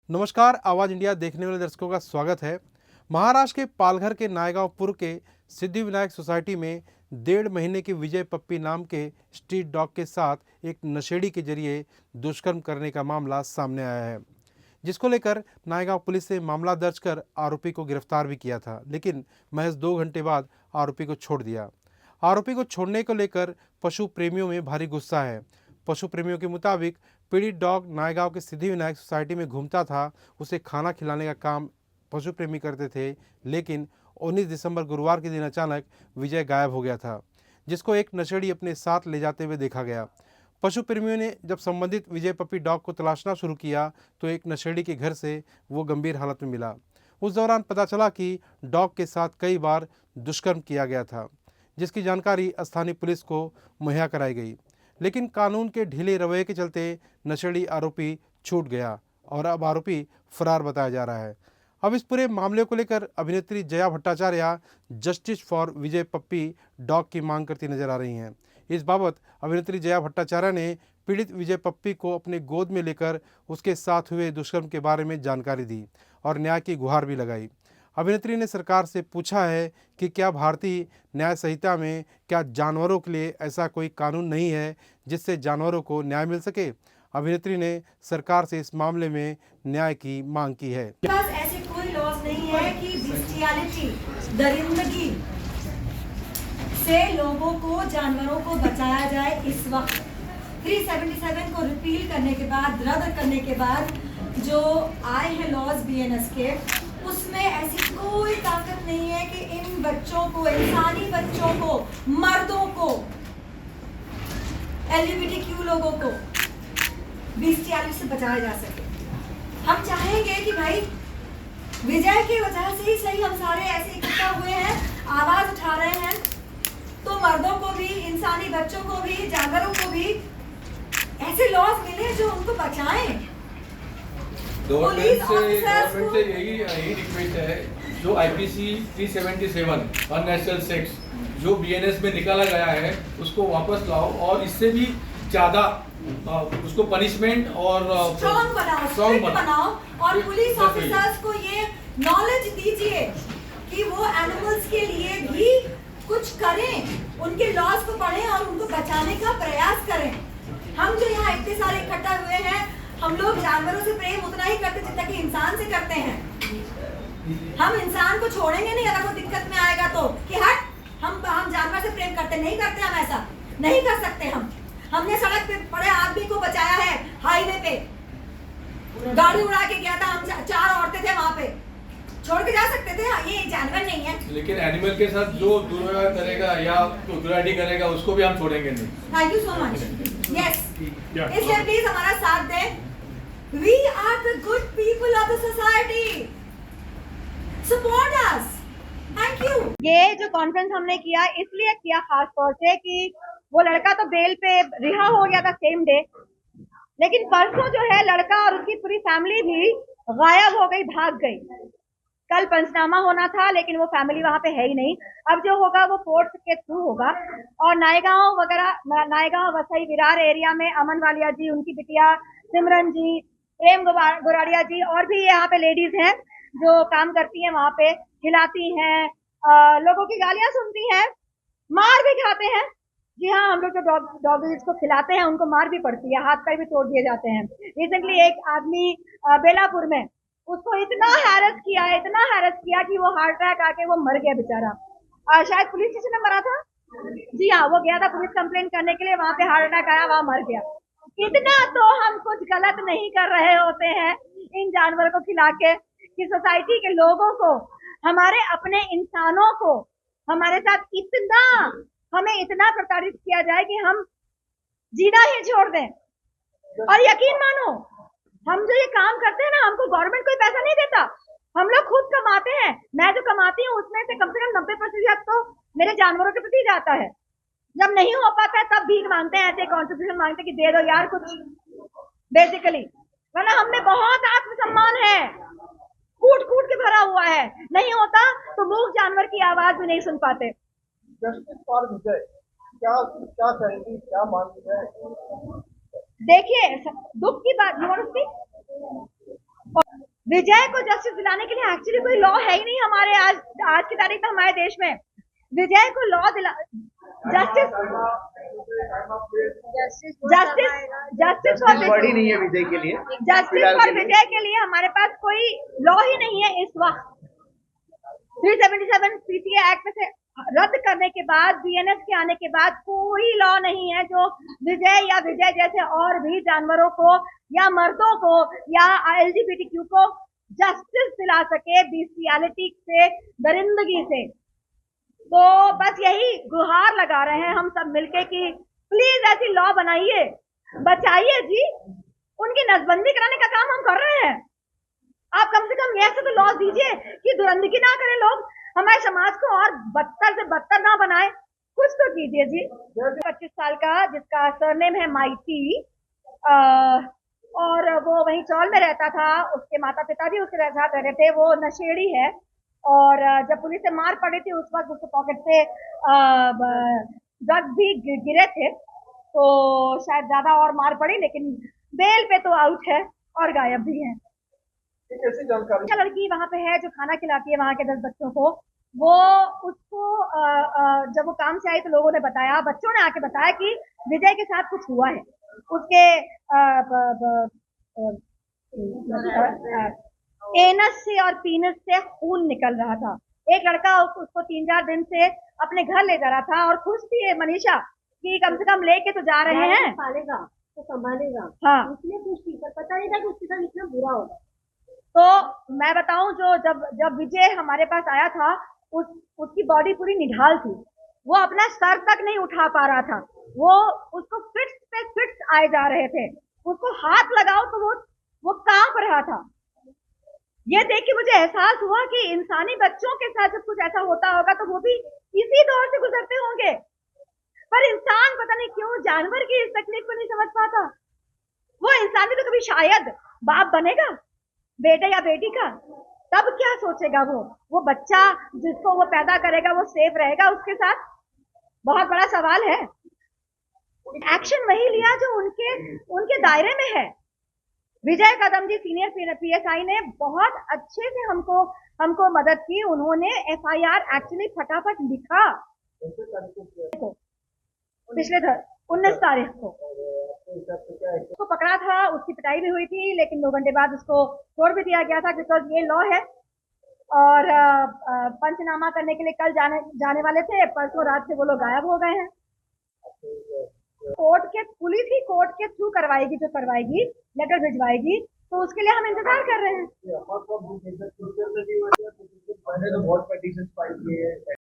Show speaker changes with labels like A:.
A: नमस्कार, आवाज़ इंडिया देखने वाले दर्शकों का स्वागत है। महाराष्ट्र के पालघर के नायगांवपुर के सिद्धिविनायक सोसाइटी में 1.5 महीने की विजय पप्पी नाम के स्ट्रीट डॉग के साथ एक नशेड़ी के जरिए दुष्कर्म करने का मामला सामने आया है, जिसको लेकर नायगांव पुलिस ने मामला दर्ज कर आरोपी को गिरफ्तार भी किया था, लेकिन महज 2 घंटे बाद आरोपी को छोड़ दिया। आरोपी को छोड़ने को लेकर पशु प्रेमियों में भारी गुस्सा है। पशु प्रेमियों के मुताबिक पीड़ित डॉग नायगांव के सिद्धिविनायक सोसाइटी में घूमता था। उसे खाना खिलाने का काम पशु प्रेमी करते थे, लेकिन 19 दिसंबर गुरुवार के दिन अचानक विजय गायब हो गया था, जिसको एक नशेड़ी अपने साथ ले जाते हुए देखा गया। पशु प्रेमियों ने जब संबंधित विजय पप्पी डॉग को तलाशना शुरू किया तो एक नशेड़ी के घर से वो गंभीर हालत में मिला। उस दौरान पता चला कि डॉग के साथ कई बार दुष्कर्म किया गया था, जिसकी जानकारी स्थानीय पुलिस को मुहैया कराई गई, लेकिन कानून के ढीले रवैये के चलते नशेड़ी आरोपी छूट गया और अब आरोपी फरार बताया जा रहा है। अब इस पूरे मामले को लेकर अभिनेत्री Jaya Bhattacharya justice for Vijay puppy dog की मांग करती नजर आ रही हैं। इस बाबत अभिनेत्री जया भट्टाचार्य ने पीड़ित विजय पप्पी को अपने गोद में लेकर उसके साथ हुए दुष्कर्म के बारे में जानकारी दी और न्याय की गुहार भी लगाई। अभिनेत्री ने सरकार से पूछा है कि क्या भारतीय न्याय संहिता में क्या जानवरों के लिए ऐसा कोई कानून नहीं है जिससे जानवरों को न्याय मिल सके। अभिनेत्री ने सरकार से इस मामले में न्याय की मांग की है।
B: ऐसे कोई लॉज नहीं है कि बिस्टियलिटी, दरिंदगी से लोगों को, जानवरों को बचाया जाए। इस वक्त 377 को रिपील करने के बाद, रद्द करने के बाद जो आए हैं लॉज बीएनएस के, उसमें ऐसी कोई ताकत नहीं है कि इन बच्चों को, इंसानी बच्चों को, मर्दों को, एलजीबीटीक्यू लोगों को बिस्टियलिटी से बचाया जा सके। हम चाहेंगे कि भाई विजय की वजह से ही सही हम सारे ऐसे इकट्ठा हुए हैं, आवाज उठा रहे हैं, तो मर्दों को भी, इंसानी बच्चों को भी, जानवरों को भी ऐसे लॉज मिले जो उनको बचाएं।
C: गवर्नमेंट से यही रिक्वेस्ट है, जो आईपीसी 377 अननेचुरल सेक्स जो बीएनएस में निकाला गया है उसको वापस लाओ और इससे भी ज्यादा उसको पनिशमेंट और
B: स्ट्रॉन्ग बनाओ और पुलिस ऑफिसर्स को ये नॉलेज दीजिए कि वो एनिमल्स के लिए भी कुछ करें, उनके लॉज को पढ़ें और उनको बचाने का प्रयास करें। हम जो यहाँ इतने सारे इकट्ठा हुए हैं, हम लोग जानवरों से प्रेम उतना ही करते जितना कि इंसान से करते हैं। हम इंसान को छोड़ेंगे नहीं अगर वो दिक्कत में आएगा तो, कि हट हम जानवर से प्रेम करते नहीं करते, हम ऐसा नहीं कर सकते। हमने सड़क पे पड़े आदमी को बचाया है, हाईवे पे गाड़ी उड़ा के गया था, हम 4 औरतें थे वहां पे, छोड़ के जा सकते थे। ये जानवर नहीं है।
C: लेकिन एनिमल के साथ जो दुर्व्यवहार करेगा या दुराड़ी करेगा उसको भी हम छोड़ेंगे नहीं।
B: Thank you so much. Yes, इसलिए प्लीज हमारा साथ दें। We are the good people of the society. Support us. Thank you.
D: ये जो कॉन्फ्रेंस हमने किया इसलिए किया खास तौर से कि वो लड़का तो बेल पे रिहा हो गया था सेम डे, लेकिन परसों जो है लड़का और उसकी पूरी फैमिली भी गायब हो गई, भाग गई। कल पंचनामा होना था लेकिन वो फैमिली वहां पे है ही नहीं। अब जो होगा वो कोर्ट के थ्रू होगा। और नायगांव वगैरह, नायगांव वसई विरार एरिया में अमन वालिया जी, उनकी बिटिया सिमरन जी, प्रेम गोराड़िया जी और भी यहाँ पे लेडीज हैं जो काम करती हैं, वहां पे खिलाती हैं, लोगों की गालियां सुनती हैं, मार भी खाते हैं। जी हाँ, हम लोग जो डॉगीज को खिलाते हैं उनको मार भी पड़ती है, हाथ पैर भी तोड़ दिए जाते हैं। रिसेंटली एक आदमी बेलापुर में, उसको इतना हैरेस किया कि वो हार्ट अटैक आके वो मर गया बेचारा। शायद पुलिस स्टेशन में मरा था। जी हाँ, वो गया था पुलिस कंप्लेंट करने के लिए, वहां पे हार्ट अटैक आया, वहां मर गया। इतना तो हम कुछ गलत नहीं कर रहे होते हैं इन जानवरों को खिला के, कि सोसाइटी के लोगों को, हमारे अपने इंसानों को हमारे साथ हमें इतना प्रताड़ित किया जाए कि हम जीना ही छोड़ दें। और यकीन मानो, हम जो ये काम करते हैं ना, हमको गवर्नमेंट कोई पैसा नहीं देता, हम लोग खुद कमाते हैं। मैं जो कमाती हूँ उसमें से कम 90% तो मेरे जानवरों के प्रति जाता है। जब नहीं हो पाता है तब भीख मांगते हैं, ऐसे कॉन्ट्रीब्यूशन मांगते हैं कि दे दो यार कुछ, बेसिकली। वरना हम में बहुत आत्मसम्मान है, कूट कूट के भरा हुआ है। नहीं होता तो मूक जानवर की आवाज भी नहीं सुन पाते।
E: जस्टिस फॉर विजय क्या कहेंगी, क्या मांग है?
D: देखिए, दुख की बात, विजय को जस्टिस दिलाने के लिए एक्चुअली कोई लॉ है ही नहीं हमारे आज की तारीख में हमारे देश में। विजय को लॉ दिला जस्टिस फॉर
E: बड़ी नहीं है विजय के लिए।
D: जस्टिस फॉर विजय के लिए हमारे पास कोई लॉ ही नहीं है इस वक्त। 377 पीसीए एक्ट में से रद्द करने के बाद, बीएनएस के आने के बाद कोई लॉ नहीं है जो विजय या विजय जैसे और भी जानवरों को या मर्दों को या एलजीबीटीक्यू को जस्टिस दिला सके बिस्टियलिटी से, दरिंदगी से। तो बस यही गुहार लगा रहे हैं हम सब मिलके कि प्लीज ऐसी लॉ बनाइए, बचाइए जी। उनकी नसबंदी कराने का काम हम कर रहे हैं। आप कम से कम ऐसे तो लॉ दीजिए कि दुरंदगी ना करें लोग, हमारे समाज को और बदतर से बदतर ना बनाए। कुछ तो कीजिए जी। 25 साल का जिसका सरनेम है माइती, और वो वहीं चौल में रहता था, उसके माता पिता भी उसके साथ रह रहे थे। वो नशेड़ी है और जब पुलिस से मार पड़ी थी उस वक्त उसके पॉकेट से ड्रग भी गिरे थे, तो शायद ज्यादा और मार पड़ी, लेकिन बेल पे तो आउट है और गायब भी है।
E: कैसी जानकारी?
D: लड़की वहां पे है जो खाना खिलाती है वहां के 10 बच्चों को। वो उसको जब वो काम से आई तो लोगों ने बताया, बच्चों ने आके बताया कि विजय के साथ कुछ हुआ है। उसके एनस से और पीनस से खून निकल रहा था। एक लड़का उसको 3-4 दिन से अपने घर ले जा रहा था और खुश थी है मनीषा कि कम से कम लेके तो जा रहे हैं,
F: पालेगा तो संभालेगा।
D: हाँ,
F: इसलिए खुश थी, पर पता नहीं था कि उसके साथ इतना बुरा होगा।
D: तो मैं बताऊं, जो जब विजय हमारे पास आया था उसकी बॉडी पूरी निढाल थी। वो अपना सर तक नहीं उठा पा रहा था। वो उसको फिट्स पे फिट्स आए जा रहे थे। उसको हाथ लगाओ तो वो कांप रहा था। ये देख के मुझे एहसास हुआ कि इंसानी बच्चों के साथ जब कुछ ऐसा होता होगा तो वो भी इसी दौर से गुजरते होंगे। पर इंसान पता नहीं क्यों जानवर की इस तकलीफ को नहीं समझ पाता। वो इंसान भी तो कभी शायद बाप बनेगा बेटे या बेटी का, तब क्या सोचेगा वो बच्चा जिसको वो पैदा करेगा वो सेफ रहेगा उसके साथ? बहुत बड़ा सवाल है। एक्शन वही लिया जो उनके दायरे में है। विजय कदम जी सीनियर पीएसआई ने बहुत अच्छे से हमको मदद की। उन्होंने एफआईआर एक्चुअली फटाफट लिखा पिछले 19 तारीख को। उसको पकड़ा था, उसकी पिटाई भी हुई थी, लेकिन 2 घंटे बाद उसको छोड़ भी दिया गया था बिकॉज ये लॉ है। और पंचनामा करने के लिए कल जाने वाले थे, परसों रात से वो लोग गायब हो गए हैं। पुलिस ही कोर्ट के थ्रू करवाएगी, जो करवाएगी, लेटर भिजवाएगी, तो उसके लिए हम इंतजार कर रहे हैं।
E: मैंने तो बहुत पिटीशन फाइल किए हैं।